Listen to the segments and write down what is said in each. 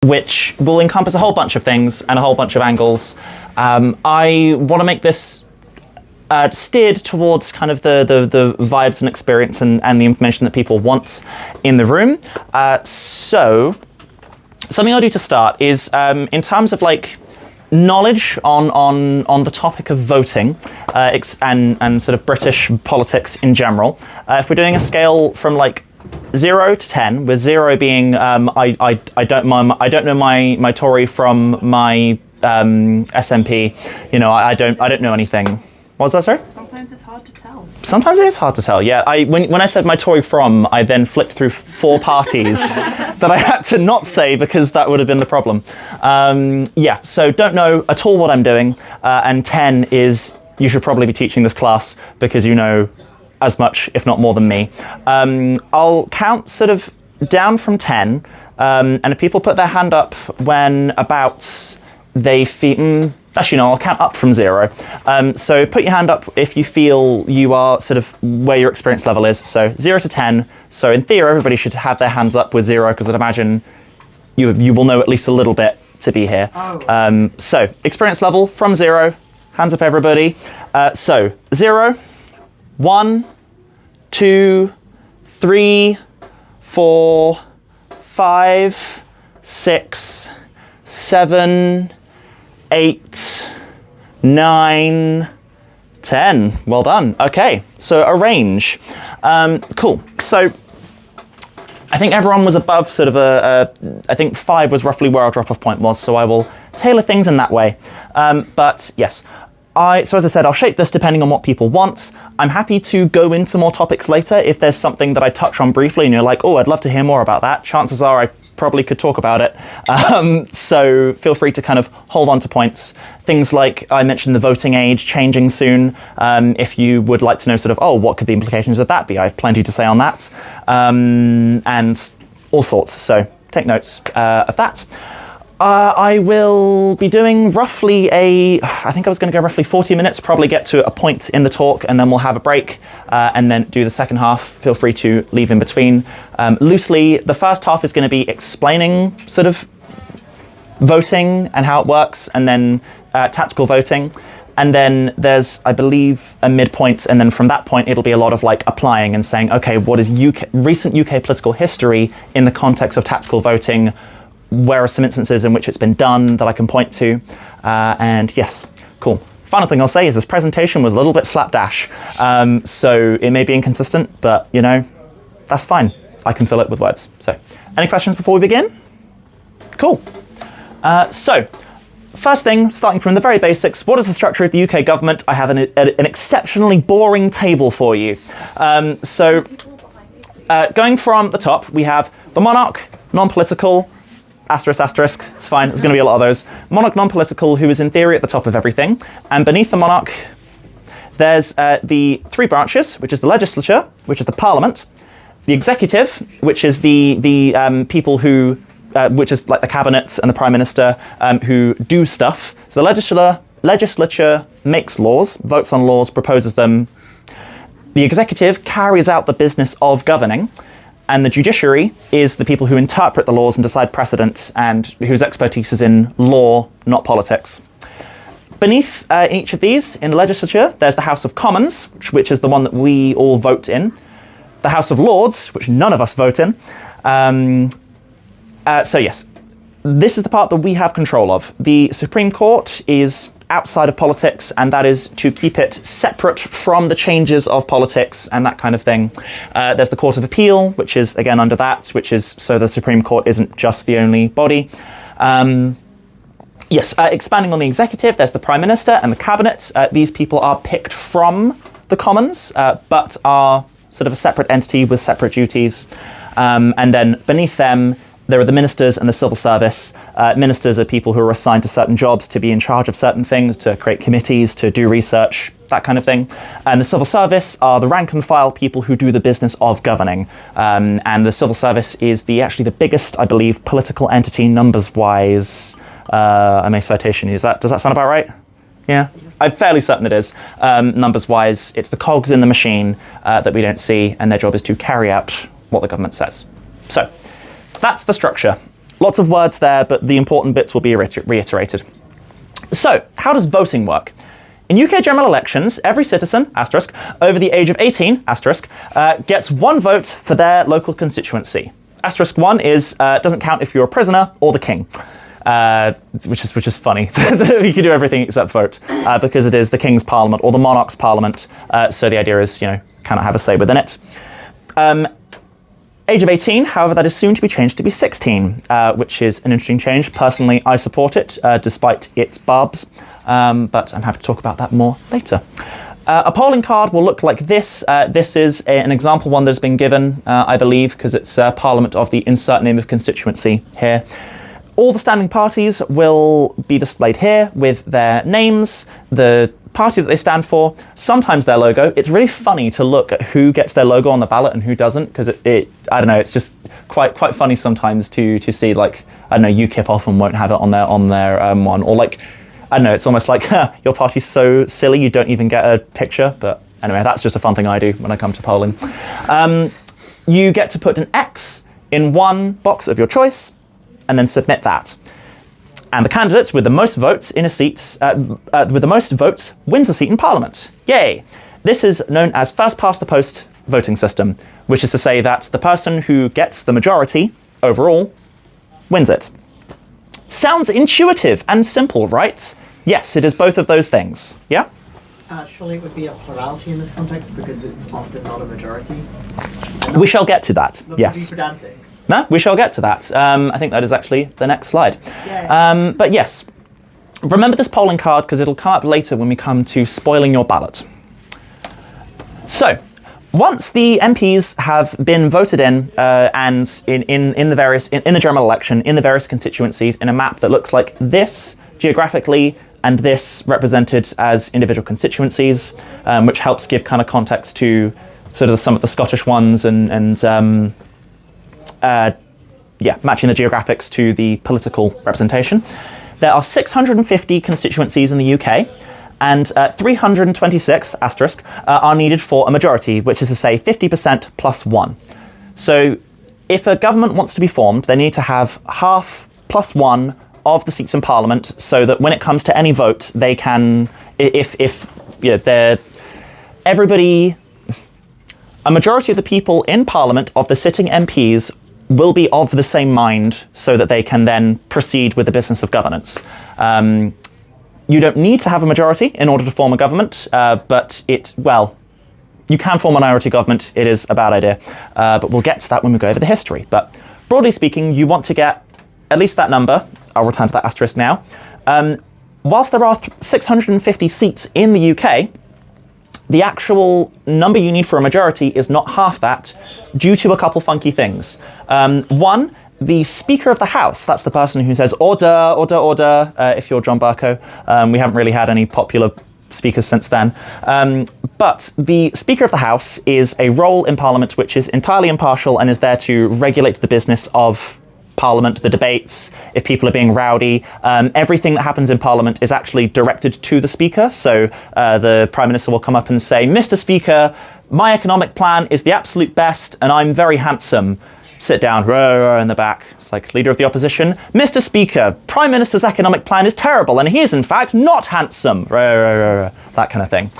which will encompass a whole bunch of things and a whole bunch of angles. I want to make this steered towards kind of the vibes and experience and the information that people want in the room. So something I'll do to start is in terms of like knowledge on the topic of voting and sort of British politics in general. If we're doing a scale from like 0 to 10, with 0 being I don't know my Tory from my SNP, you know, I don't know anything. What was that, sorry? Sometimes it's hard to tell. Sometimes it is hard to tell, yeah. When I said my Tory from, I then flipped through 4 parties that I had to not say because that would have been the problem. Yeah, so don't know at all what I'm doing. And 10 is, you should probably be teaching this class because you know as much, if not more than me. I'll count sort of down from 10. And if people put their hand up when about they feel... Actually, no, I'll count up from 0. So put your hand up if you feel you are sort of where your experience level is. So 0 to 10. So in theory, everybody should have their hands up with 0 because I'd imagine you will know at least a little bit to be here. Oh. So experience level from 0. Hands up, everybody. So 0, 1, 2, 3, 4, 5, 6, 7, 8, 9, 10. Well done. Okay, so a range. Cool. So I think everyone was above sort of I think 5 was roughly where our drop-off point was, so I will tailor things in that way. But yes, so as I said, I'll shape this depending on what people want. I'm happy to go into more topics later if there's something that I touch on briefly and you're like, oh, I'd love to hear more about that. Chances are I probably could talk about it. So feel free to kind of hold on to points. Things like I mentioned the voting age changing soon. If you would like to know sort of, oh, what could the implications of that be? I have plenty to say on that. And all sorts. So take notes of that. I will be doing roughly I think I was going to go roughly 40 minutes, probably get to a point in the talk and then we'll have a break and then do the second half. Feel free to leave in between. Loosely, the first half is going to be explaining sort of voting and how it works and then tactical voting. And then there's, I believe, a midpoint, and then from that point it'll be a lot of like applying and saying, okay, what is recent UK political history in the context of tactical voting? Where are some instances in which it's been done that I can point to? And yes, cool. Final thing I'll say is this presentation was a little bit slapdash. So it may be inconsistent, but you know, that's fine. I can fill it with words. So any questions before we begin? Cool. So first thing, starting from the very basics, what is the structure of the UK government? I have an exceptionally boring table for you. Going from the top, we have the monarch, non-political, asterisk, asterisk, it's fine, there's going to be a lot of those. Monarch non-political, who is in theory at the top of everything. And beneath the monarch, there's the 3 branches, which is the legislature, which is the parliament, the executive, which is the people who, which is like the cabinet and the prime minister, who do stuff. So the legislature makes laws, votes on laws, proposes them. The executive carries out the business of governing. And the judiciary is the people who interpret the laws and decide precedent and whose expertise is in law, not politics. Beneath each of these, in the legislature, there's the House of Commons, which is the one that we all vote in. The House of Lords, which none of us vote in. So yes, this is the part that we have control of. The Supreme Court is outside of politics, and that is to keep it separate from the changes of politics and that kind of thing. There's the Court of Appeal, which is again under that, which is so the Supreme Court isn't just the only body. Yes, expanding on the executive, there's the Prime Minister and the Cabinet. These people are picked from the Commons, but are sort of a separate entity with separate duties. And then beneath them, there are the ministers and the civil service. Ministers are people who are assigned to certain jobs to be in charge of certain things, to create committees, to do research, that kind of thing. And the civil service are the rank and file people who do the business of governing. And the civil service is actually the biggest, I believe, political entity numbers-wise. I may citation use that. Does that sound about right? Yeah, I'm fairly certain it is. Numbers-wise, it's the cogs in the machine that we don't see, and their job is to carry out what the government says. So that's the structure. Lots of words there, but the important bits will be reiterated. So, how does voting work? In UK general elections, every citizen, asterisk, over the age of 18, asterisk, gets one vote for their local constituency. Asterisk 1 is, doesn't count if you're a prisoner or the king. Which is funny. You can do everything except vote, because it is the king's parliament or the monarch's parliament. So the idea is, cannot have a say within it. Age of 18, however, that is soon to be changed to be 16, which is an interesting change. Personally, I support it, despite its barbs, but I'm happy to talk about that more later. A polling card will look like this. This is an example one that has been given, I believe, because it's Parliament of the insert name of constituency here. All the standing parties will be displayed here with their names, the party that they stand for, sometimes their logo. It's really funny to look at who gets their logo on the ballot and who doesn't, because I don't know, it's just quite funny sometimes to see, like, I don't know, UKIP often won't have it on their one, or like, I don't know, it's almost like, your party's so silly you don't even get a picture, but anyway, that's just a fun thing I do when I come to polling. You get to put an X in one box of your choice, and then submit that. And the candidate with the most votes in a seat, with the most votes wins a seat in Parliament. Yay! This is known as first past the post voting system, which is to say that the person who gets the majority overall wins it. Sounds intuitive and simple, right? Yes, it is both of those things. Yeah? Surely it would be a plurality in this context because it's often not a majority. We shall get to that, Not yes. to be pedantic. No, we shall get to that. I think that is actually the next slide. But yes, remember this polling card because it'll come up later when we come to spoiling your ballot. So, once the MPs have been voted in, and in the general election, in the various constituencies, in a map that looks like this geographically, and this represented as individual constituencies, which helps give kind of context to sort of some of the Scottish ones and matching the geographics to the political representation. There are 650 constituencies in the UK, and 326, asterisk, are needed for a majority, which is to say 50% plus 1. So if a government wants to be formed, they need to have half plus 1 of the seats in Parliament, so that when it comes to any vote, they can, a majority of the people in Parliament, of the sitting MPs, will be of the same mind so that they can then proceed with the business of governance. You don't need to have a majority in order to form a government, but you can form a minority government. It is a bad idea, but we'll get to that when we go over the history. But broadly speaking, you want to get at least that number. I'll return to that asterisk now. Whilst there are 650 seats in the UK, the actual number you need for a majority is not half that, due to a couple funky things. One, the Speaker of the House, that's the person who says order, order, order, if you're John Bercow. We haven't really had any popular speakers since then. But the Speaker of the House is a role in Parliament which is entirely impartial and is there to regulate the business of Parliament, the debates, if people are being rowdy. Everything that happens in Parliament is actually directed to the Speaker. So the Prime Minister will come up and say, Mr. Speaker, my economic plan is the absolute best and I'm very handsome. Sit down, rah, rah, in the back. It's like Leader of the Opposition. Mr. Speaker, Prime Minister's economic plan is terrible and he is in fact not handsome. Rah, rah, rah, rah, that kind of thing.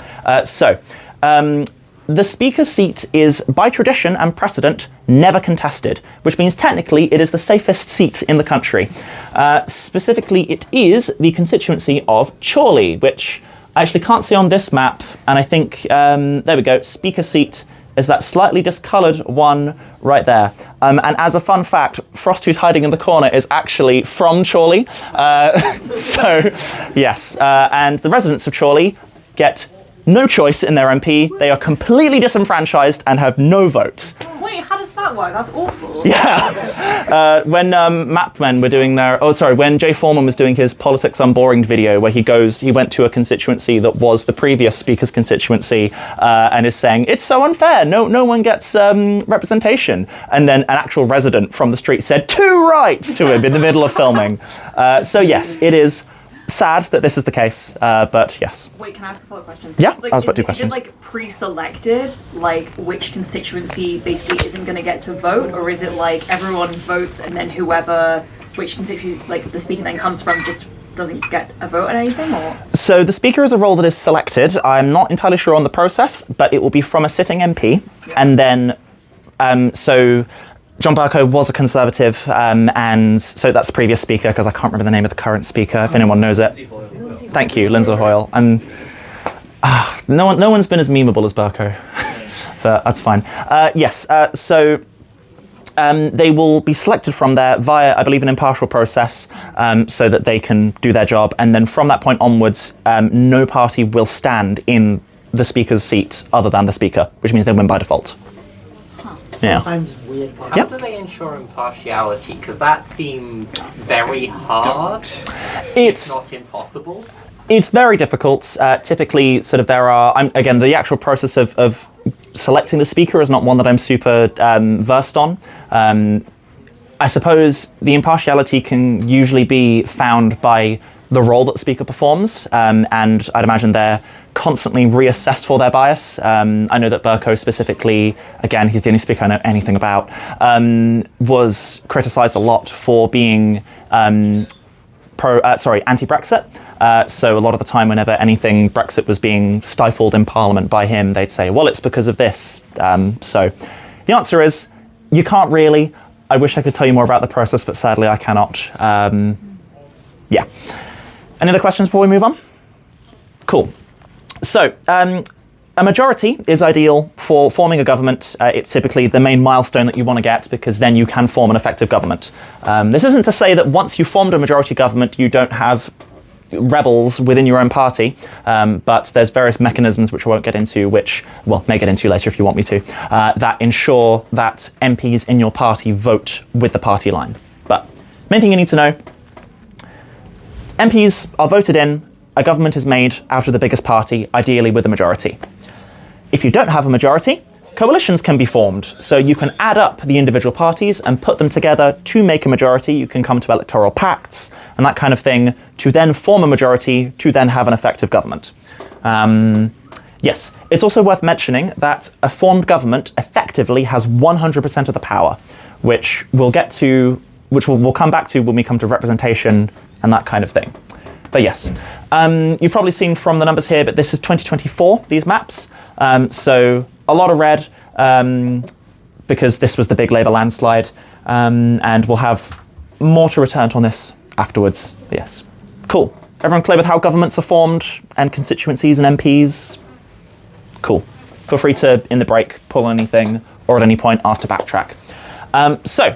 The Speaker's seat is, by tradition and precedent, never contested, which means technically it is the safest seat in the country. Specifically, it is the constituency of Chorley, which I actually can't see on this map, and I think, there we go, Speaker seat is that slightly discoloured one right there. And as a fun fact, Frost, who's hiding in the corner, is actually from Chorley. Yes, and the residents of Chorley get no choice in their MP. They are completely disenfranchised and have no vote. Wait, how does that work? That's awful. Yeah. When Mapmen were doing when Jay Foreman was doing his Politics Unboring video where he went to a constituency that was the previous Speaker's constituency and is saying, it's so unfair, no one gets representation. And then an actual resident from the street said, too right, to him in the middle of filming. So yes, it is sad that this is the case, but yes. Wait, can I ask a follow-up question? Yeah, I was about to do questions. Is it pre-selected, which constituency basically isn't going to get to vote, or is it everyone votes and then whoever which constituency like the speaker then comes from just doesn't get a vote or anything, or? So the Speaker is a role that is selected. I'm not entirely sure on the process, but it will be from a sitting MP, and then so John Bercow was a Conservative, and so that's the previous Speaker, because I can't remember the name of the current Speaker, if anyone knows it. Thank you, Lindsay Hoyle. And no one's been as memeable as Bercow, but that's fine. Yes, so they will be selected from there via, I believe, an impartial process, so that they can do their job. And then from that point onwards, no party will stand in the Speaker's seat other than the Speaker, which means they win by default. Yeah. Sometimes weird. How do they ensure impartiality? Because that seems very hard. It's not impossible. It's very difficult. Typically, sort of there are, again, the actual process of selecting the Speaker is not one that I'm super versed on. I suppose the impartiality can usually be found by the role that the Speaker performs, and I'd imagine they're constantly reassessed for their bias. I know that Bercow specifically, again, he's the only Speaker I know anything about, was criticised a lot for being anti-Brexit. So a lot of the time, whenever anything Brexit was being stifled in Parliament by him, they'd say, well, it's because of this. So the answer is, you can't really. I wish I could tell you more about the process, but sadly I cannot. Yeah. Any other questions before we move on? Cool. So, a majority is ideal for forming a government. It's typically the main milestone that you want to get, because then you can form an effective government. This isn't to say that once you've formed a majority government, you don't have rebels within your own party, but there's various mechanisms which I won't get into, which, well, may get into later if you want me to, that ensure that MPs in your party vote with the party line. But main thing you need to know, MPs are voted in, a government is made out of the biggest party, ideally with a majority. If you don't have a majority, coalitions can be formed. So you can add up the individual parties and put them together to make a majority. You can come to electoral pacts and that kind of thing to then form a majority to then have an effective government. Yes, it's also worth mentioning that a formed government effectively has 100% of the power, which we'll come back to when we come to representation and that kind of thing. But yes, you've probably seen from the numbers here, but this is 2024, these maps. So a lot of red, because this was the big Labour landslide, and we'll have more to return on this afterwards. But yes, cool. Everyone clear with how governments are formed and constituencies and MPs? Cool. Feel free to, in the break, pull anything, or at any point ask to backtrack. So,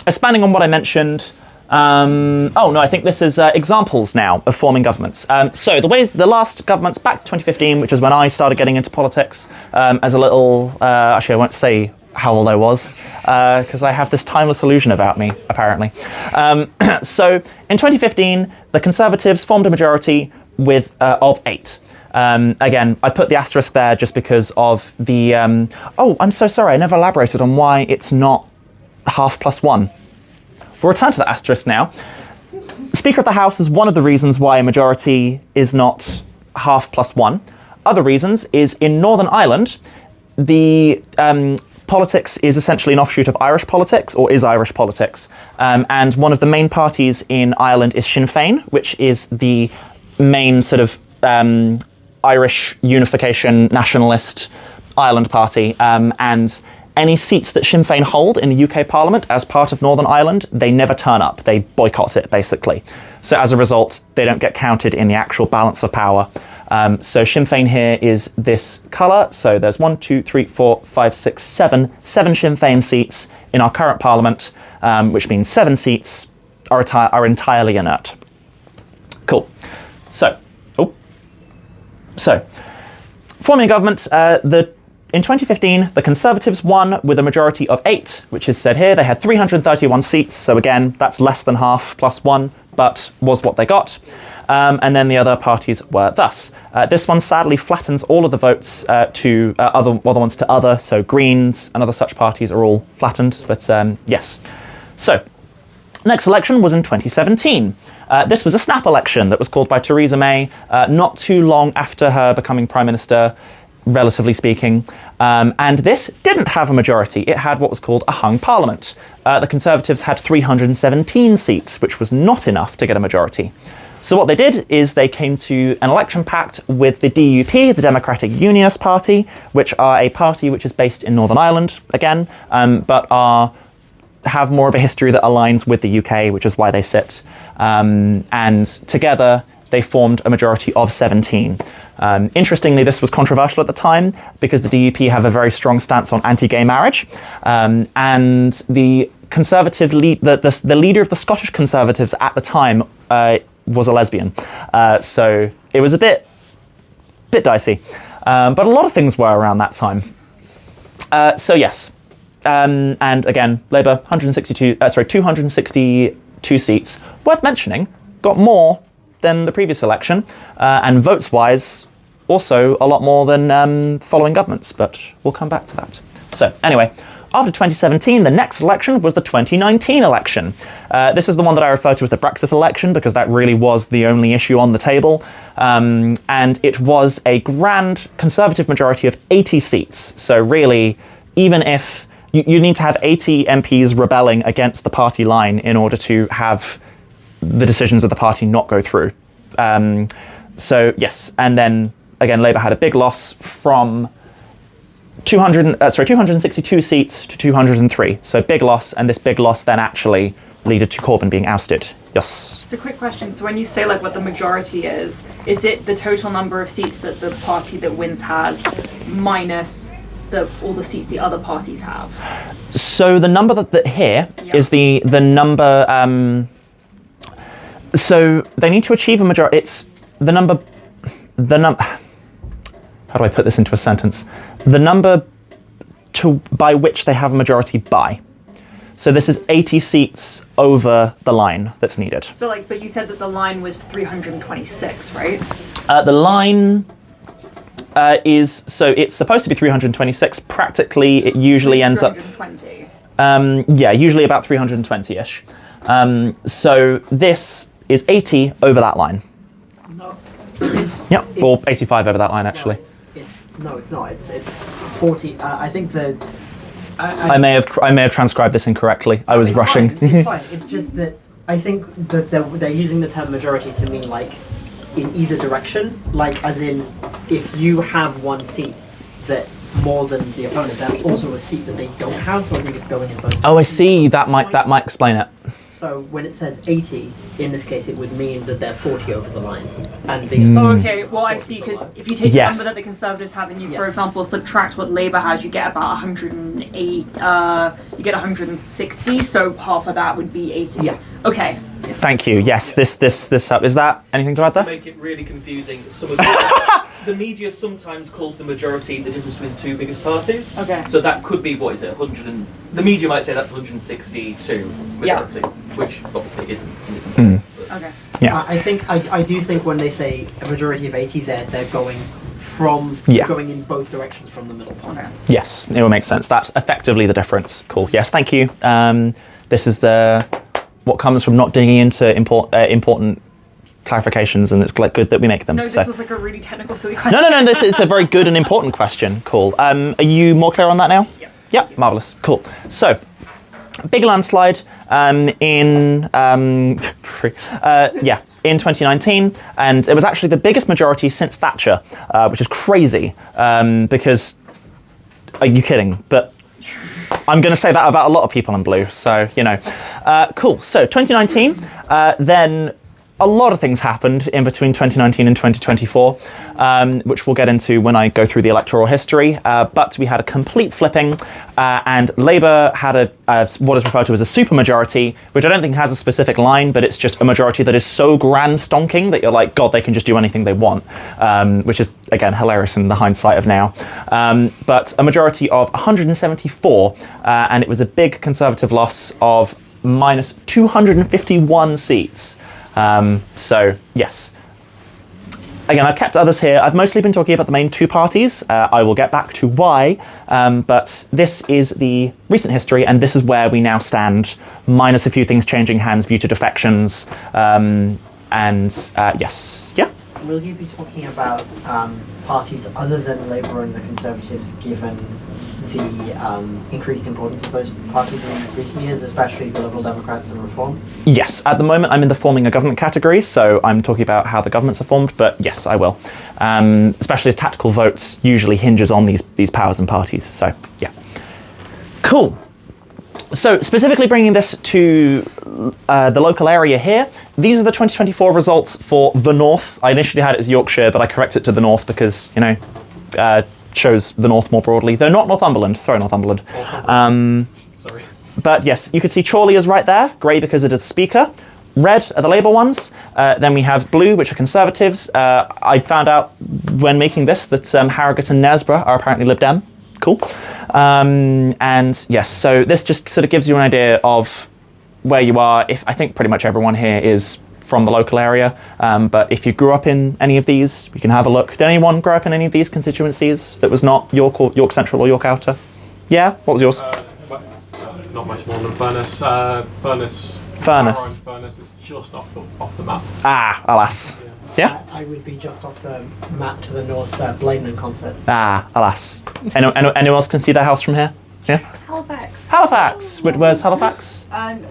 expanding on what I mentioned, I think this is examples now of forming governments. So the last governments back to 2015, which is when I started getting into politics, as a little, actually I won't say how old I was, because I have this timeless illusion about me, apparently. So in 2015, the Conservatives formed a majority of 8. Again, I put the asterisk there just because of the, I'm so sorry, I never elaborated on why it's not half plus 1. We'll return to the asterisk now. Speaker of the House is one of the reasons why a majority is not half plus 1. Other reasons is in Northern Ireland, the politics is essentially an offshoot of Irish politics, or is Irish politics. And one of the main parties in Ireland is Sinn Féin, which is the main sort of Irish unification nationalist Ireland party. And any seats that Sinn Féin hold in the UK Parliament as part of Northern Ireland, they never turn up. They boycott it, basically. So as a result, they don't get counted in the actual balance of power. So Sinn Féin here is this colour. So there's 1, 2, 3, 4, 5, 6, 7 Sinn Féin seats in our current Parliament, which means 7 seats are entirely inert. Cool. So forming a government, in 2015, the Conservatives won with a majority of 8, which is said here. They had 331 seats, so again, that's less than half plus 1, but was what they got. And then the other parties were thus. This one sadly flattens all of the votes to other ones to other, so Greens and other such parties are all flattened, but yes. So, next election was in 2017. This was a snap election that was called by Theresa May not too long after her becoming Prime Minister, relatively speaking. And this didn't have a majority. It had what was called a hung parliament. The Conservatives had 317 seats, which was not enough to get a majority. So what they did is they came to an election pact with the DUP, the Democratic Unionist Party, which are a party which is based in Northern Ireland, again, but have more of a history that aligns with the UK, which is why they sit. And together, they formed a majority of 17. Interestingly, this was controversial at the time because the DUP have a very strong stance on anti-gay marriage, and the Conservative the leader of the Scottish Conservatives at the time was a lesbian, so it was a bit dicey. But a lot of things were around that time. So yes, and again, Labour 262 seats. Worth mentioning, got more than the previous election, and votes-wise, also a lot more than following governments, but we'll come back to that. So anyway, after 2017, the next election was the 2019 election. This is the one that I refer to as the Brexit election because that really was the only issue on the table. And it was a grand Conservative majority of 80 seats. So really, even if you need to have 80 MPs rebelling against the party line in order to have the decisions of the party not go through. So yes, and then again, Labour had a big loss from 262 seats to 203. So big loss, and this big loss then actually led to Corbyn being ousted. Yes. So quick question. So when you say like what the majority is it the total number of seats that the party that wins has minus all the seats the other parties have? So the number that here is the number. So they need to achieve a majority. It's the number. How do I put this into a sentence? The number by which they have a majority by. So this is 80 seats over the line that's needed. So but you said that the line was 326, right? The line it's supposed to be 326. Practically, it usually ends up 320. Usually about 320-ish. So this is 80 over that line. No. Or 85 over that line, actually. No, it's not. It's 40. I think I may have transcribed this incorrectly. I was rushing. It's fine. It's just that I think that they're using the term majority to mean like in either direction, like as in if you have one seat that more than the opponent, that's also a seat that they don't have. So I think it's going in both. Oh, I see. That might explain it. So when it says 80, in this case, it would mean that they're 40 over the line. And Oh, okay. Well, I see, because if you take the number that the Conservatives have and you, for example, subtract what Labour has, you get about 108, you get 160, so half of that would be 80. Yeah. Okay. Thank you. Yes, this is that anything to add there? To make it really confusing, the media sometimes calls the majority the difference between the two biggest parties. Okay. So that could be, what is it, 100 and... The media might say that's 162 majority, which obviously isn't. Okay. Yeah. I do think when they say a majority of 80, they're going from going in both directions from the middle point. Okay. Yes, it will make sense. That's effectively the difference. Cool. Yes, thank you. This is what comes from not digging into important clarifications, and it's good that we make them. No, this was like a really technical, silly question. No. It's a very good and important question. Cool. Are you more clear on that now? Yeah. Yep. Marvelous. Cool. So, big landslide in 2019, and it was actually the biggest majority since Thatcher, which is crazy. Because, are you kidding? But I'm going to say that about a lot of people in blue. So cool. So 2019, then. A lot of things happened in between 2019 and 2024, which we'll get into when I go through the electoral history. But we had a complete flipping, and Labour had what is referred to as a supermajority, which I don't think has a specific line, but it's just a majority that is so grand stonking that you're like, God, they can just do anything they want, which is, again, hilarious in the hindsight of now. But a majority of 174, and it was a big Conservative loss of minus 251 seats. So, yes. Again, I've kept others here. I've mostly been talking about the main two parties. I will get back to why, but this is the recent history, and this is where we now stand, minus a few things changing hands due to defections, yes. Yeah? will you be talking about parties other than Labour and the Conservatives, given the increased importance of those parties in recent years, especially the Liberal Democrats and Reform? Yes, at the moment I'm in the forming a government category, so I'm talking about how the governments are formed, but yes, I will. Especially as tactical votes usually hinges on these powers and parties, so yeah. Cool. So specifically bringing this to the local area here, these are the 2024 results for the North. I initially had it as Yorkshire, but I corrected it to the North because, you know, shows the North more broadly. Though not Northumberland, sorry Northumberland. Sorry. But yes, you can see Chorley is right there, grey because it is the Speaker. Red are the Labour ones. Then we have blue, which are Conservatives. I found out when making this that Harrogate and Knaresborough are apparently Lib Dem. Cool. And yes, so this just sort of gives you an idea of where you are. I think pretty much everyone here is from the local area, but if you grew up in any of these, we can have a look. Did anyone grow up in any of these constituencies that was not York Central or York Outer? Yeah? What was yours? Not much more than Furness. Furness. Furness is just off the map. Ah, alas. Yeah? I would be just off the map to the north, Bladen and Concert. Ah, alas. Anyone else can see their house from here? Yeah? Halifax. Halifax! Where's Halifax?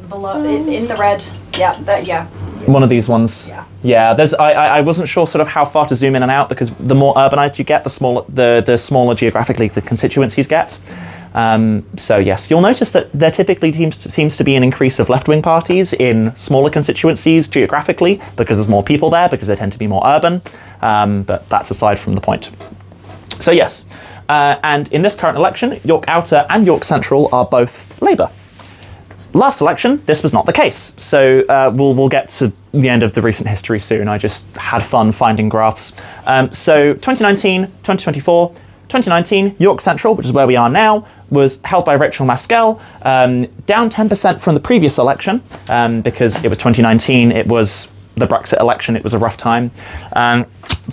Below, in the red. Yeah, One of these ones. Yeah. Yeah, there's. I wasn't sure sort of how far to zoom in and out because the more urbanised you get, the smaller geographically the constituencies get. So yes, you'll notice that there typically seems to be an increase of left-wing parties in smaller constituencies geographically because there's more people there because they tend to be more urban. But that's aside from the point. So yes, and in this current election, York Outer and York Central are both Labour. Last election, this was not the case. So we'll get to the end of the recent history soon. I just had fun finding graphs. So 2019, 2024, 2019, York Central, which is where we are now, was held by Rachel Maskell, down 10% from the previous election, because it was 2019, it was the Brexit election, it was a rough time.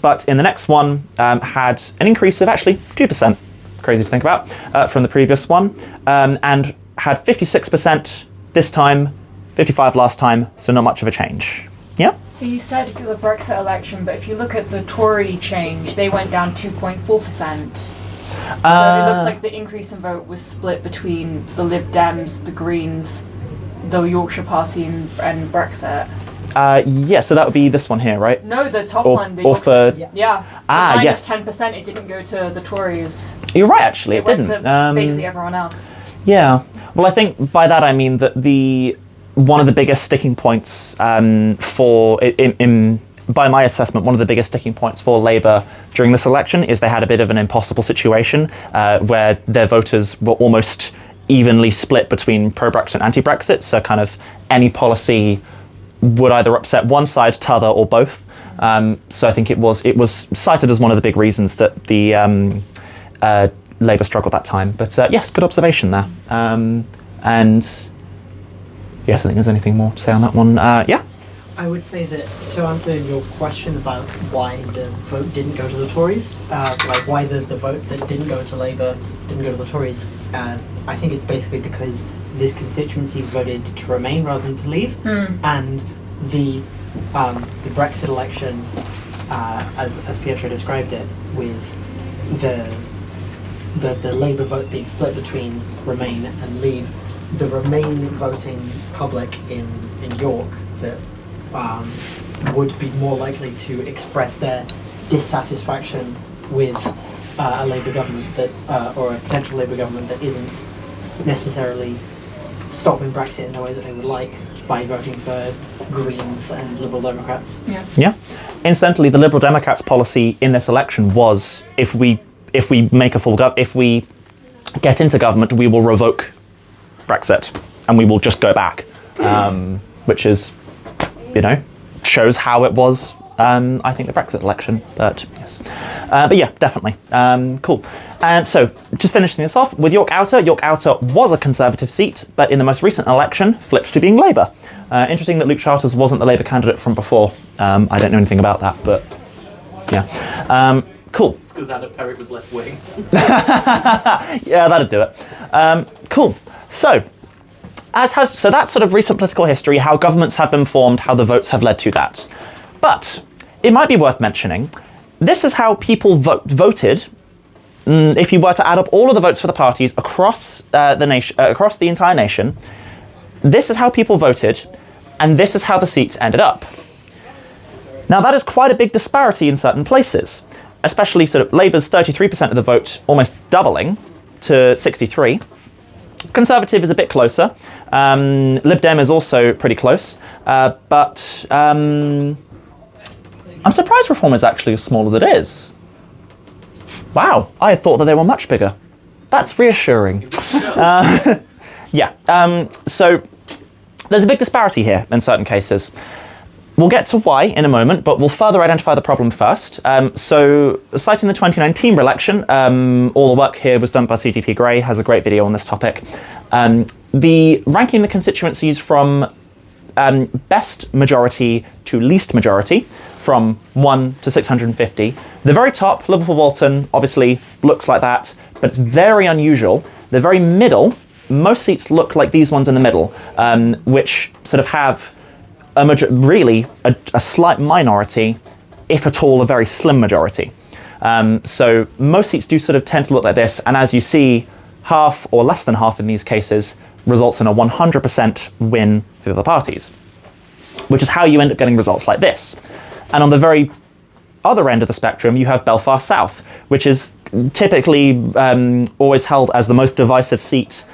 But in the next one, had an increase of actually 2%, crazy to think about, from the previous one, and had 56% this time, 55 last time, so not much of a change. Yeah? So you said the Brexit election, but if you look at the Tory change, they went down 2.4%. So it looks like the increase in vote was split between the Lib Dems, the Greens, the Yorkshire Party, and Brexit. Yeah, so that would be this one here, right? No, the top Or one. The or Yorkshire, for... yeah. Ah, minus yes. 10%, it didn't go to the Tories. You're right, actually, it went didn't. to basically everyone else. Yeah. Well, I think by that I mean that one of the biggest sticking points by my assessment, one of the biggest sticking points for Labour during this election is they had a bit of an impossible situation where their voters were almost evenly split between pro-Brexit and anti-Brexit, so kind of any policy would either upset one side, t'other, or both. So I think it was cited as one of the big reasons that the Labour struggled that time. But yes, good observation there. And yes, I think there's anything more to say on that one. Yeah? I would say that to answer your question about why the vote didn't go to the Tories, like why the vote that didn't go to Labour didn't go to the Tories, I think it's basically because this constituency voted to remain rather than to leave, and the Brexit election, as Pietro described it, with the Labour vote being split between remain and leave, the remain voting public in York that would be more likely to express their dissatisfaction with a Labour government or a potential Labour government that isn't necessarily stopping Brexit in the way that they would like by voting for Greens and Liberal Democrats. Yeah. Incidentally, the Liberal Democrats' policy in this election was if we make if we get into government, we will revoke Brexit and we will just go back, which is, shows how it was. I think the Brexit election, but yes. But yeah, definitely. Cool. And so, just finishing this off, with York Outer was a Conservative seat, but in the most recent election, flipped to being Labour. Interesting that Luke Charters wasn't the Labour candidate from before. I don't know anything about that, but yeah. Cool. It's because Adam Perrick was left wing. Yeah, that'd do it. Cool. So, so that's sort of recent political history, how governments have been formed, how the votes have led to that. But it might be worth mentioning, this is how people voted. If you were to add up all of the votes for the parties across the nation, across the entire nation, this is how people voted, and this is how the seats ended up. Now that is quite a big disparity in certain places, especially sort of Labour's 33% of the vote almost doubling to 63. Conservative is a bit closer. Lib Dem is also pretty close, but I'm surprised Reform is actually as small as it is. Wow, I had thought that they were much bigger. That's reassuring. So there's a big disparity here in certain cases. We'll get to why in a moment, but we'll further identify the problem first. So, citing the 2019 election, all the work here was done by CGP Grey, has a great video on this topic. The ranking the constituencies from best majority to least majority, from 1 to 650. The very top, Liverpool-Walton, obviously looks like that, but it's very unusual. The very middle, most seats look like these ones in the middle, which sort of have a slight minority, if at all a very slim majority. So most seats do sort of tend to look like this, and as you see, half or less than half in these cases results in a 100% win for the parties, which is how you end up getting results like this. And on the very other end of the spectrum, you have Belfast South, which is typically always held as the most divisive seat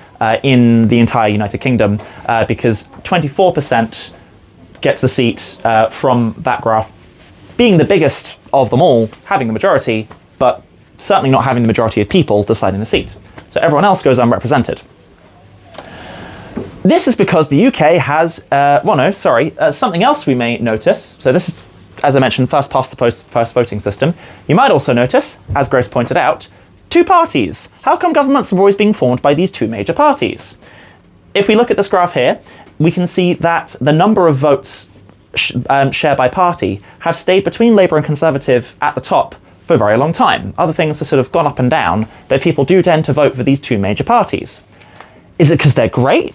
in the entire United Kingdom, because 24% gets the seat from that graph, being the biggest of them all, having the majority, but certainly not having the majority of people deciding the seat. So everyone else goes unrepresented. This is because the UK has, something else we may notice. So this is, as I mentioned, first past the post first voting system. You might also notice, as Grace pointed out, two parties. How come governments are always being formed by these two major parties? If we look at this graph here, we can see that the number of votes shared by party have stayed between Labour and Conservative at the top for a very long time. Other things have sort of gone up and down, but people do tend to vote for these two major parties. Is it because they're great?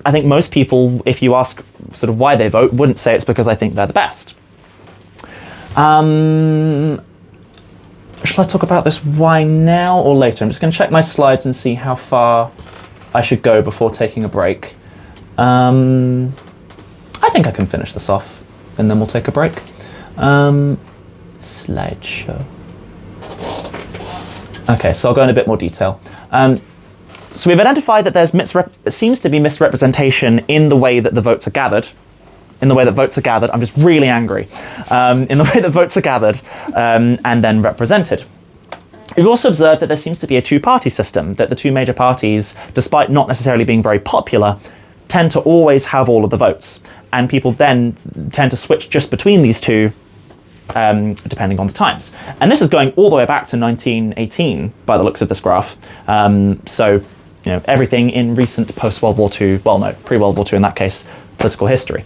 I think most people, if you ask sort of why they vote, wouldn't say it's because I think they're the best. Shall I talk about this why now or later? I'm just going to check my slides and see how far I should go before taking a break. I think I can finish this off, and then we'll take a break. Slideshow. Okay, so I'll go in a bit more detail. So we've identified that there seems to be misrepresentation in the way that the votes are gathered. I'm just really angry. In the way that votes are gathered and then represented. We've also observed that there seems to be a two-party system, that the two major parties, despite not necessarily being very popular, tend to always have all of the votes. And people then tend to switch just between these two, depending on the times. And this is going all the way back to 1918, by the looks of this graph. So, everything in recent post-World War II, pre-World War II in that case, political history.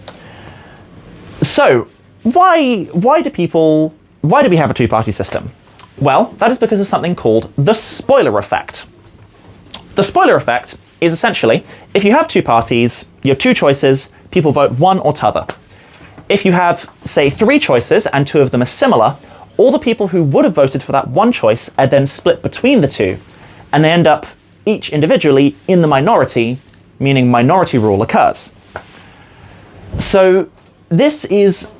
So, why do we have a two-party system? Well, that is because of something called the spoiler effect. The spoiler effect is essentially, if you have two parties, you have two choices, people vote one or t'other. If you have, say, three choices and two of them are similar, all the people who would have voted for that one choice are then split between the two, and they end up each individually in the minority, meaning minority rule occurs. So this is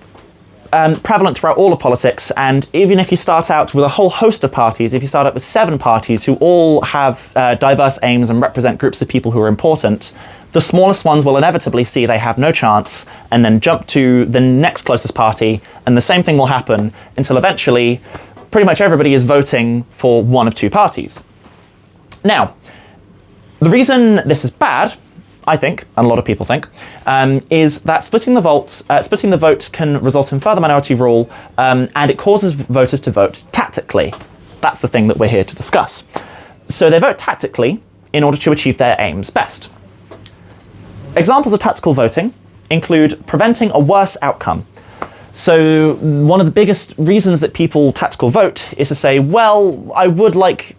prevalent throughout all of politics, and even if you start out with a whole host of parties, if you start out with 7 parties who all have diverse aims and represent groups of people who are important, the smallest ones will inevitably see they have no chance and then jump to the next closest party, and the same thing will happen until eventually pretty much everybody is voting for one of two parties. Now, the reason this is bad, I think, and a lot of people think, is that splitting the vote can result in further minority rule, and it causes voters to vote tactically. That's the thing that we're here to discuss. So they vote tactically in order to achieve their aims best. Examples of tactical voting include preventing a worse outcome. So one of the biggest reasons that people tactical vote is to say, well, I would like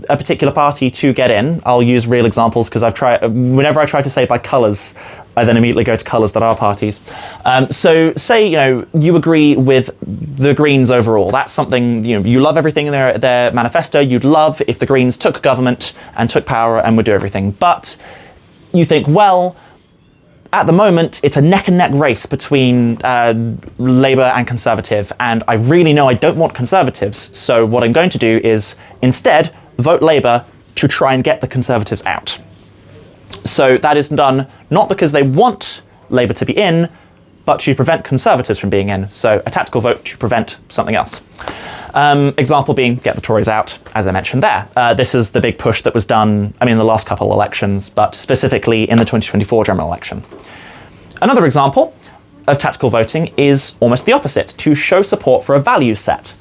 a particular party to get in. I'll use real examples because whenever I try to say by colours, I then immediately go to colours that are parties. So say, you agree with the Greens overall. That's something, you love everything in their manifesto. You'd love if the Greens took government and took power and would do everything. But you think, well, at the moment, it's a neck and neck race between Labour and Conservative, and I really know I don't want Conservatives, so what I'm going to do is instead vote Labour to try and get the Conservatives out. So that is done not because they want Labour to be in, but to prevent Conservatives from being in. So a tactical vote to prevent something else. Example being get the Tories out, as I mentioned there. This is the big push that was done, in the last couple of elections, but specifically in the 2024 general election. Another example of tactical voting is almost the opposite, to show support for a value set.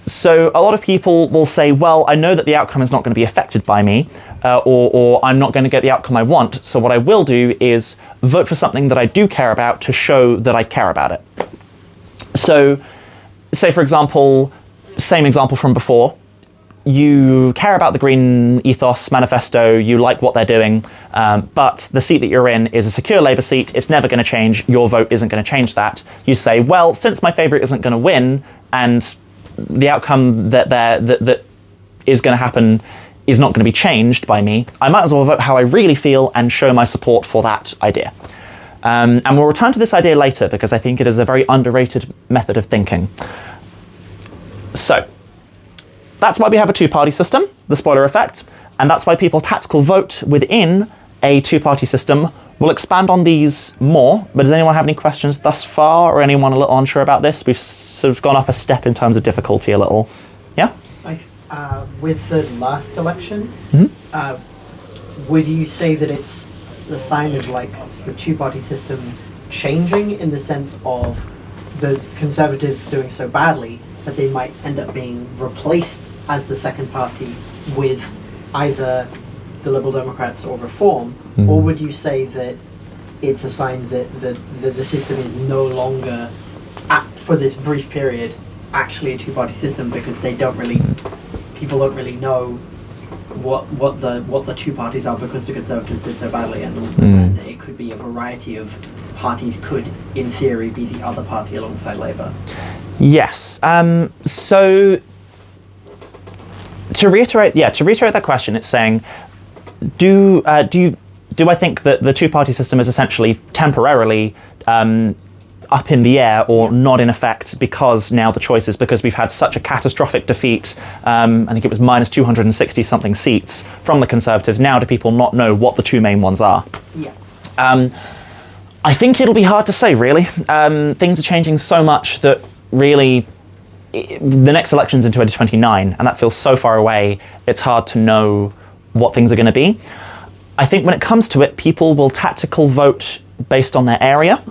So a lot of people will say, well, I know that the outcome is not going to be affected by me, or I'm not going to get the outcome I want, so what I will do is vote for something that I do care about to show that I care about it. So, say for example, same example from before, you care about the Green ethos manifesto, you like what they're doing, but the seat that you're in is a secure Labour seat, it's never going to change, your vote isn't going to change that. You say, well, since my favourite isn't going to win, and the outcome that is going to happen is not going to be changed by me, I might as well vote how I really feel and show my support for that idea. And we'll return to this idea later because I think it is a very underrated method of thinking. So, that's why we have a two-party system, the spoiler effect, and that's why people tactical vote within a two-party system. We'll expand on these more, but does anyone have any questions thus far, or anyone a little unsure about this? We've sort of gone up a step in terms of difficulty a little. Yeah? With the last election, would you say that it's the sign of the two-party system changing in the sense of the Conservatives doing so badly that they might end up being replaced as the second party with either the Liberal Democrats or Reform, or would you say that it's a sign that the system is no longer, for this brief period, actually a two-party system because people don't really know what the two parties are because the Conservatives did so badly, and it could be a variety of parties could, in theory, be the other party alongside Labour? Yes. So to reiterate that question, it's saying, do I think that the two-party system is essentially temporarily up in the air or not in effect because now the choice is because we've had such a catastrophic defeat, I think it was minus 260 something seats from the Conservatives, now do people not know what the two main ones are? Yeah. I think it'll be hard to say, really. Things are changing so much that really the next election's in 2029 and that feels so far away, it's hard to know what things are going to be. I think when it comes to it, people will tactical vote based on their area.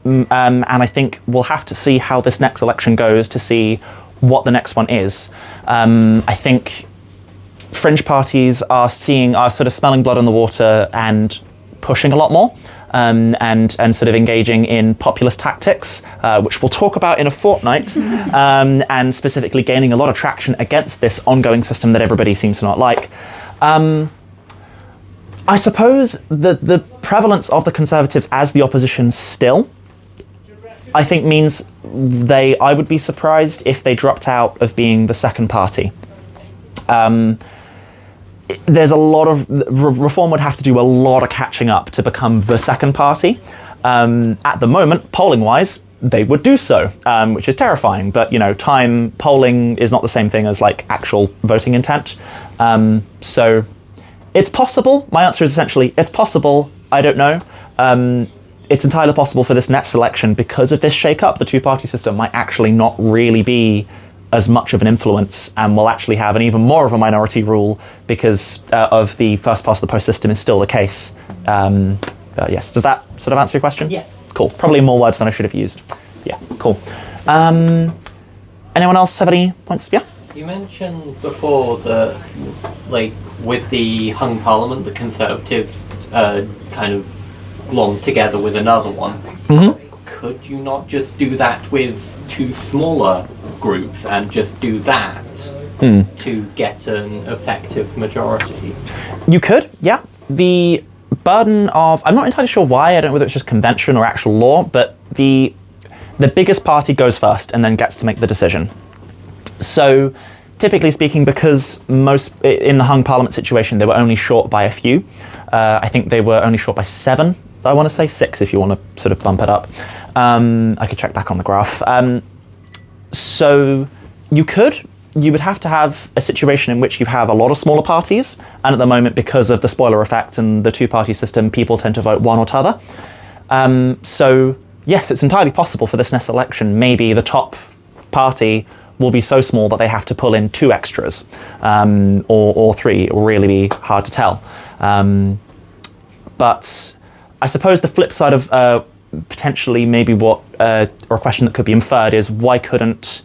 And I think we'll have to see how this next election goes to see what the next one is. I think fringe parties are sort of smelling blood on the water and pushing a lot more, and sort of engaging in populist tactics, which we'll talk about in a fortnight, and specifically gaining a lot of traction against this ongoing system that everybody seems to not like. I suppose the prevalence of the Conservatives as the opposition still, I think means I would be surprised if they dropped out of being the second party. There's a lot of Reform would have to do a lot of catching up to become the second party. At the moment, polling wise, they would do so, which is terrifying. But time polling is not the same thing as actual voting intent. So it's possible. My answer is essentially it's possible. I don't know. It's entirely possible for this next election because of this shake-up, the two-party system might actually not really be as much of an influence and will actually have an even more of a minority rule because of the first past the post system is still the case. Yes, does that sort of answer your question? Yes. Cool, probably more words than I should have used. Yeah, cool. Anyone else have any points? Yeah? You mentioned before that, with the hung parliament, the Conservatives kind of glommed together with another one. Mm-hmm. Could you not just do that with two smaller groups and just do that to get an effective majority? You could, yeah. burden of, I'm not entirely sure why, I don't know whether it's just convention or actual law, but the biggest party goes first and then gets to make the decision. So typically speaking, because most, in the hung parliament situation, they were only short by a few. I think they were only short by 7, I want to say 6 if you want to sort of bump it up. I could check back on the graph. So you would have to have a situation in which you have a lot of smaller parties, and at the moment, because of the spoiler effect and the two-party system, people tend to vote one or t'other. So yes, it's entirely possible for this next election, maybe the top party will be so small that they have to pull in 2 extras, or 3. It will really be hard to tell. But I suppose the flip side of potentially maybe what, or a question that could be inferred is, why couldn't,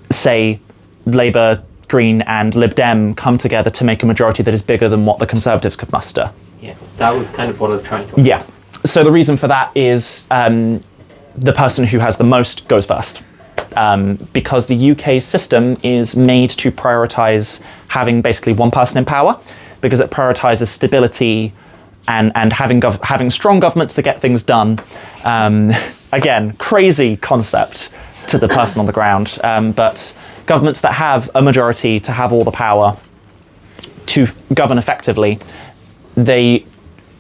say, Labour, Green and Lib Dem come together to make a majority that is bigger than what the Conservatives could muster? Yeah, that was kind of what I was trying to... Yeah. So the reason for that is the person who has the most goes first. Because the UK system is made to prioritise having basically one person in power, because it prioritises stability and having strong governments that get things done. Again, crazy concept to the person on the ground, but governments that have a majority to have all the power to govern effectively, they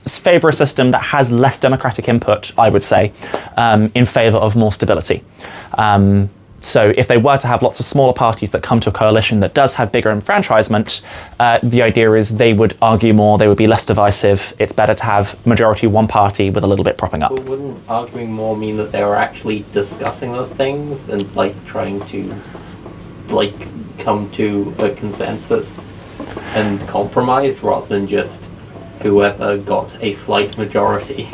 favour a system that has less democratic input, I would say, in favour of more stability. So if they were to have lots of smaller parties that come to a coalition that does have bigger enfranchisement, the idea is they would argue more, they would be less divisive. It's better to have majority one party with a little bit propping up. But wouldn't arguing more mean that they were actually discussing those things and like trying to like come to a consensus and compromise rather than just whoever got a slight majority?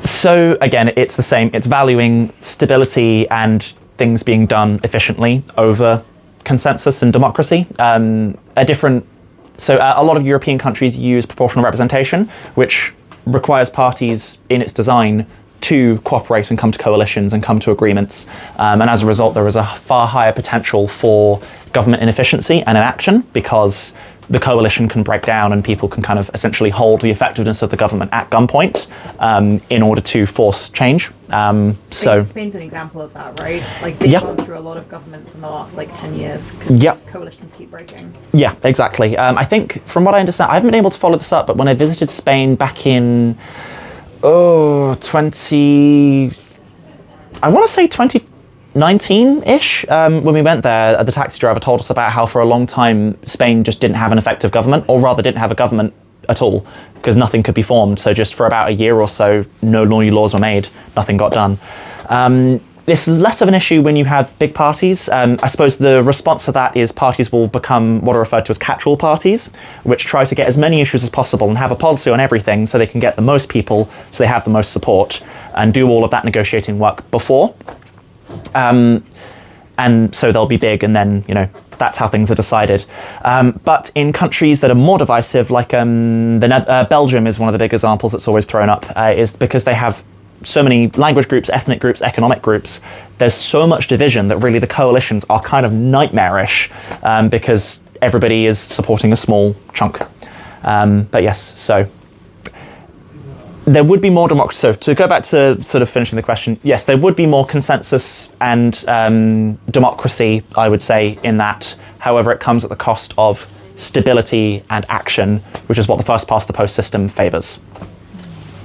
So again, it's the same. It's valuing stability and things being done efficiently over consensus and democracy. A lot of European countries use proportional representation, which requires parties in its design to cooperate and come to coalitions and come to agreements. And as a result, there is a far higher potential for government inefficiency and inaction, because the coalition can break down and people can kind of essentially hold the effectiveness of the government at gunpoint in order to force change. Spain's an example of that, right? Like they've gone through a lot of governments in the last 10 years because coalitions keep breaking. Yeah, exactly. I think from what I understand, I haven't been able to follow this up, but when I visited Spain back in 2019-ish, when we went there, the taxi driver told us about how for a long time Spain just didn't have an effective government, or rather didn't have a government at all, because nothing could be formed. So just for about a year or so, no new laws were made, nothing got done. This is less of an issue when you have big parties. I suppose the response to that is parties will become what are referred to as catch-all parties, which try to get as many issues as possible and have a policy on everything so they can get the most people, so they have the most support, and do all of that negotiating work before. And so they'll be big, and then, that's how things are decided. But in countries that are more divisive, like Belgium is one of the big examples that's always thrown up, is because they have so many language groups, ethnic groups, economic groups, there's so much division that really the coalitions are kind of nightmarish, because everybody is supporting a small chunk. But yes, so there would be more democracy. So to go back to sort of finishing the question, yes, there would be more consensus and democracy, I would say, in that. However, it comes at the cost of stability and action, which is what the first past the post system favours.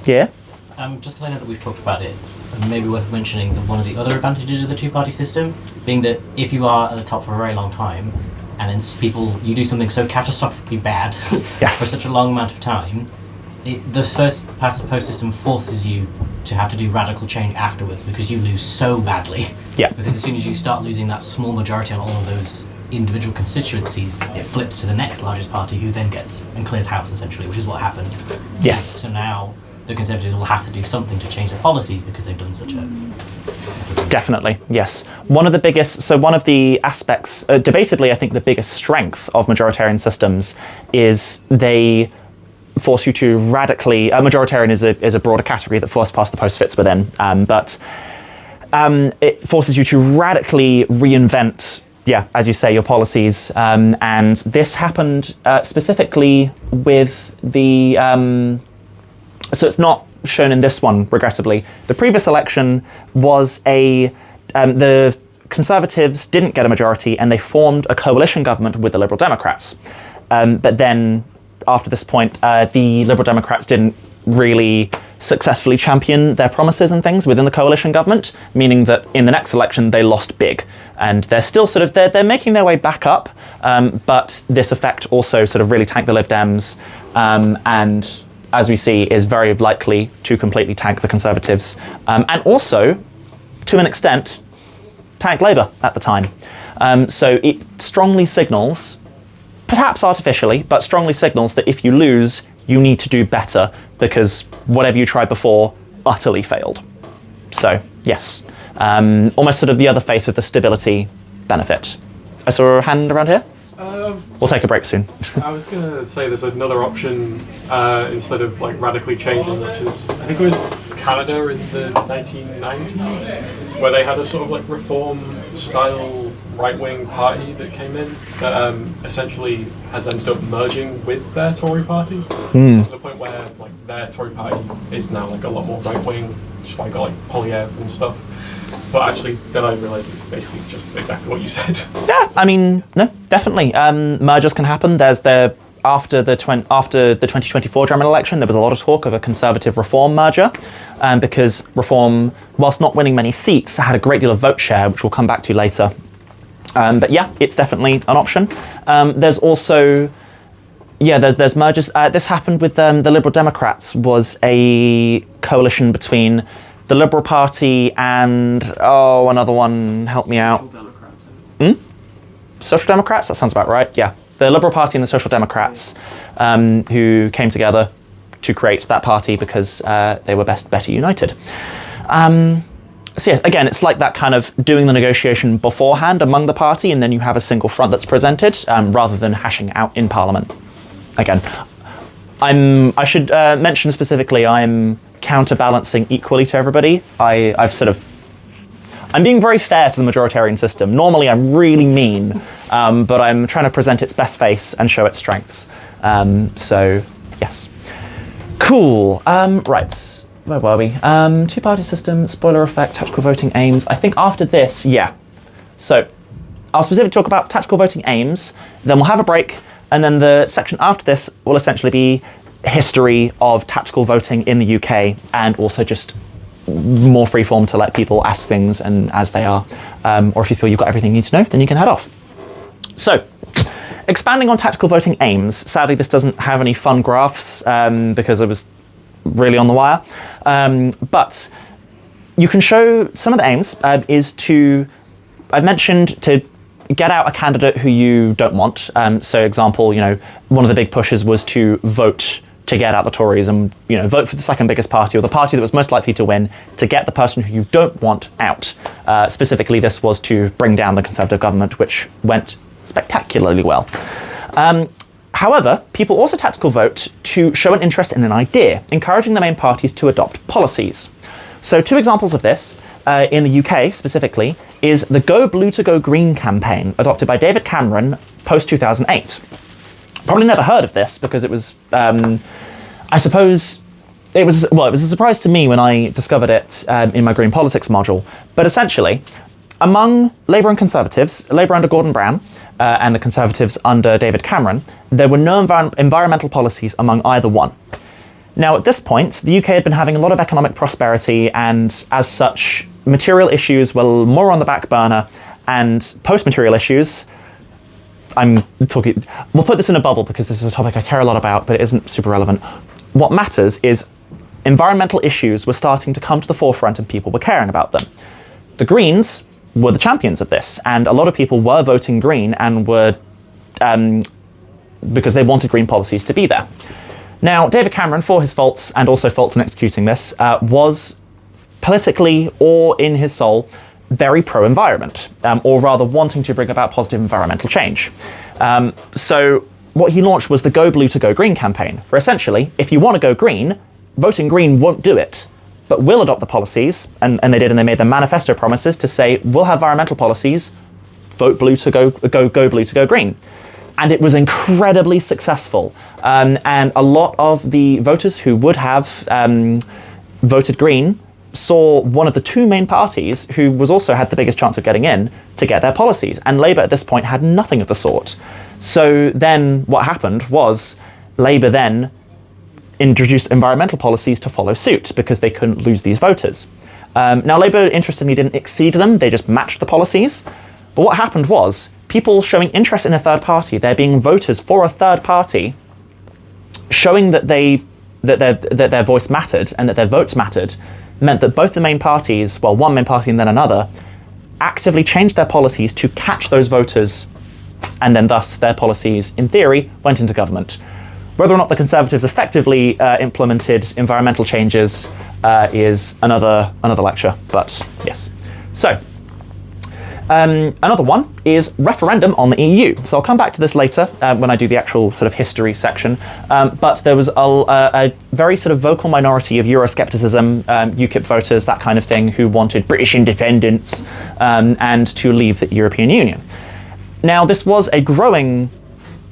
Yeah? Just because I know that we've talked about it, maybe worth mentioning that one of the other advantages of the two-party system being that if you are at the top for a very long time, and then you do something so catastrophically bad for such a long amount of time, the first past the post system forces you to have to do radical change afterwards, because you lose so badly. Yeah. Because as soon as you start losing that small majority on all of those individual constituencies, it flips to the next largest party, who then gets and clears house, essentially, which is what happened. Yes. So now the Conservatives will have to do something to change their policies because they've done such a... Definitely, yes. One of the aspects, debatably, I think the biggest strength of majoritarian systems is they force you to radically... majoritarian is a broader category that first past the post fits within, but it forces you to radically reinvent yeah, as you say, your policies. And this happened specifically with the... so it's not shown in this one, regrettably. The previous election was the Conservatives didn't get a majority and they formed a coalition government with the Liberal Democrats. But then, after this point, the Liberal Democrats didn't really successfully champion their promises and things within the coalition government, meaning that in the next election they lost big. And they're still sort of, they're making their way back up, but this effect also sort of really tanked the Lib Dems, and as we see, is very likely to completely tank the Conservatives, and also, to an extent, tank Labour at the time. So it strongly signals, perhaps artificially, but strongly signals that if you lose, you need to do better, because whatever you tried before utterly failed. So, yes. Almost sort of the other face of the stability benefit. I saw a hand around here. We'll take a break soon. I was going to say there's another option instead of like radically changing, which is, I think it was Canada in the 1990s, where they had a sort of like reform-style right-wing party that came in that essentially has ended up merging with their Tory party to the point where like their Tory party is now like a lot more right-wing, which is why I got like Polyev and stuff. But actually, then I realised it's basically just exactly what you said. Yeah, I mean, no, definitely. Mergers can happen. After the 2024 general election, there was a lot of talk of a Conservative Reform merger, because Reform, whilst not winning many seats, had a great deal of vote share, which we'll come back to later. But yeah, it's definitely an option. There's also, there's mergers. This happened with the Liberal Democrats, was a coalition between the Liberal Party and, another one, help me out. Social Democrats? That sounds about right, yeah. The Liberal Party and the Social Democrats, who came together to create that party because they were better united. So yes, again, it's like that kind of doing the negotiation beforehand among the party, and then you have a single front that's presented, rather than hashing out in Parliament. Again, I should mention specifically, I'm counterbalancing equally to everybody. I'm being very fair to the majoritarian system. Normally I'm really mean, but I'm trying to present its best face and show its strengths. So, yes. Cool. Right. Where were we? Two-party system, spoiler effect, tactical voting aims. I think after this, yeah. So, I'll specifically talk about tactical voting aims, then we'll have a break, and then the section after this will essentially be history of tactical voting in the UK, and also just more freeform to let people ask things and as they are. Or if you feel you've got everything you need to know, then you can head off. So, expanding on tactical voting aims, sadly this doesn't have any fun graphs because it was really on the wire. But you can show some of the aims is to, I've mentioned, to get out a candidate who you don't want. So example, one of the big pushes was to vote to get out the Tories and, vote for the second biggest party or the party that was most likely to win to get the person who you don't want out. Specifically, this was to bring down the Conservative government, which went spectacularly well. However, people also tactical vote to show an interest in an idea, encouraging the main parties to adopt policies. So 2 examples of this, in the UK specifically, is the Go Blue to Go Green campaign, adopted by David Cameron post-2008. Probably never heard of this because it was, I suppose, it was a surprise to me when I discovered it in my Green Politics module. But essentially, among Labour and Conservatives, Labour under Gordon Brown, and the Conservatives under David Cameron, there were no environmental policies among either one. Now, at this point, the UK had been having a lot of economic prosperity, and as such, material issues were more on the back burner, and post-material issues, we'll put this in a bubble because this is a topic I care a lot about, but it isn't super relevant. What matters is environmental issues were starting to come to the forefront and people were caring about them. The Greens were the champions of this, and a lot of people were voting Green and were, because they wanted Green policies to be there. Now, David Cameron, for his faults, and also faults in executing this, was politically, or in his soul, very pro-environment, or rather wanting to bring about positive environmental change. So what he launched was the Go Blue to Go Green campaign, where essentially, if you want to go green, voting Green won't do it, but will adopt the policies, and they did, and they made their manifesto promises to say, we'll have environmental policies vote blue to go blue to go green. And it was incredibly successful. And a lot of the voters who would have voted green saw one of the two main parties who was also had the biggest chance of getting in to get their policies. And Labour at this point had nothing of the sort. So then what happened was Labour then introduced environmental policies to follow suit because they couldn't lose these voters. Now Labour, interestingly, didn't exceed them, they just matched the policies. But what happened was people showing interest in a third party, there being voters for a third party, showing that their voice mattered and that their votes mattered, meant that both the main parties, well, one main party and then another, actively changed their policies to catch those voters, and then thus their policies, in theory, went into government. Whether or not the Conservatives effectively implemented environmental changes is another lecture, but yes. So, another one is referendum on the EU. So I'll come back to this later when I do the actual sort of history section. But there was a very sort of vocal minority of Euroscepticism, UKIP voters, that kind of thing, who wanted British independence and to leave the European Union. Now, this was a growing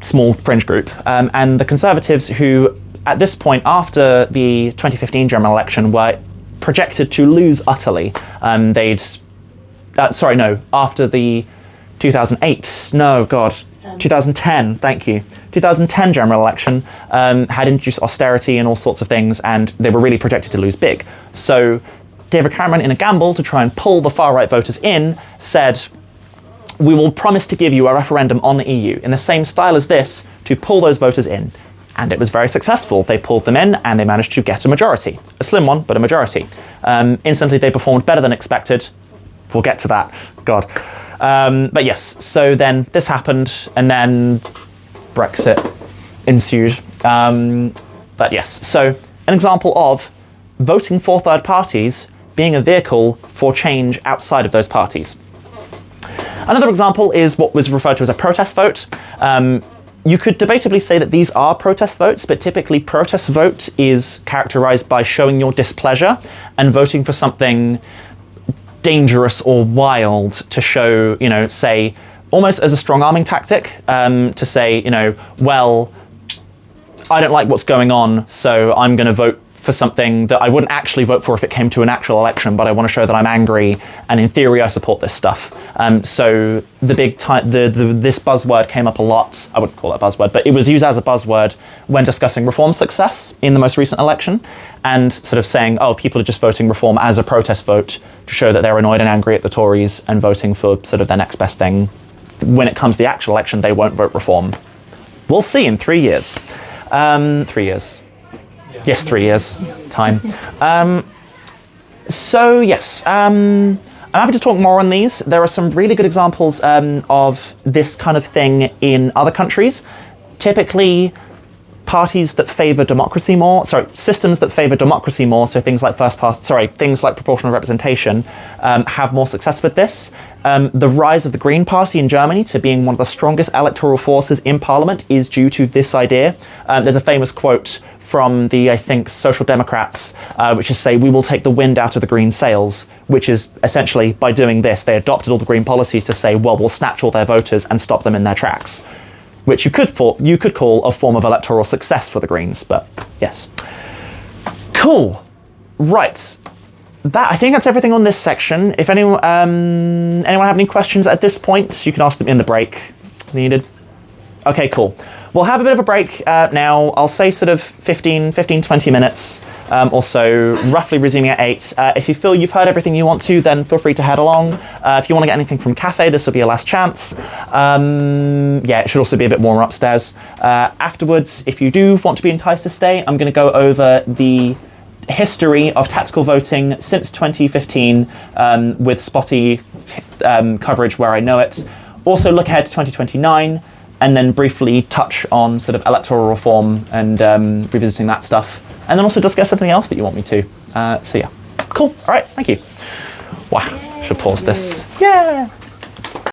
small fringe group, and the Conservatives, who at this point after the 2015 general election were projected to lose utterly, after the 2010, thank you, 2010 general election had introduced austerity and all sorts of things, and they were really projected to lose big. So David Cameron, in a gamble to try and pull the far-right voters in, said, we will promise to give you a referendum on the EU in the same style as this to pull those voters in. And it was very successful. They pulled them in and they managed to get a majority. A slim one, but a majority. Instantly they performed better than expected. We'll get to that, God. But yes, so then this happened, and then Brexit ensued. But yes, so an example of voting for third parties being a vehicle for change outside of those parties. Another example is what was referred to as a protest vote. You could debatably say that these are protest votes, but typically protest vote is characterized by showing your displeasure and voting for something dangerous or wild to show, say, almost as a strong arming tactic, to say, well, I don't like what's going on, so I'm going to vote for something that I wouldn't actually vote for if it came to an actual election, but I want to show that I'm angry, and in theory I support this stuff. So this buzzword came up a lot. I wouldn't call it a buzzword, but it was used as a buzzword when discussing reform success in the most recent election, and sort of saying, oh, people are just voting reform as a protest vote to show that they're annoyed and angry at the Tories and voting for sort of their next best thing. When it comes to the actual election, they won't vote reform. We'll see in 3 years. 3 years. Yes, 3 years time. So yes, I'm happy to talk more on these. There are some really good examples of this kind of thing in other countries. Typically, parties that favour democracy more, systems that favour democracy more, so things like things like proportional representation, have more success with this. The rise of the Green Party in Germany to being one of the strongest electoral forces in Parliament is due to this idea. There's a famous quote from the, I think, Social Democrats, which is say, we will take the wind out of the Green sails, which is essentially, by doing this, they adopted all the Green policies to say, well, we'll snatch all their voters and stop them in their tracks, which you could call a form of electoral success for the Greens, but yes. Cool. Right. I think that's everything on this section. If anyone have any questions at this point, you can ask them in the break needed. Okay, cool. We'll have a bit of a break now. I'll say sort of 15, 20 minutes or so, roughly resuming at 8. If you feel you've heard everything you want to, then feel free to head along. If you want to get anything from Cafe, this will be a last chance. It should also be a bit warmer upstairs. Afterwards, if you do want to be enticed to stay, I'm going to go over the history of tactical voting since 2015 with spotty coverage where I know it. Also look ahead to 2029, and then briefly touch on sort of electoral reform and revisiting that stuff, and then also discuss something else that you want me to. So yeah, cool. All right, thank you. Wow, should pause this. Yeah.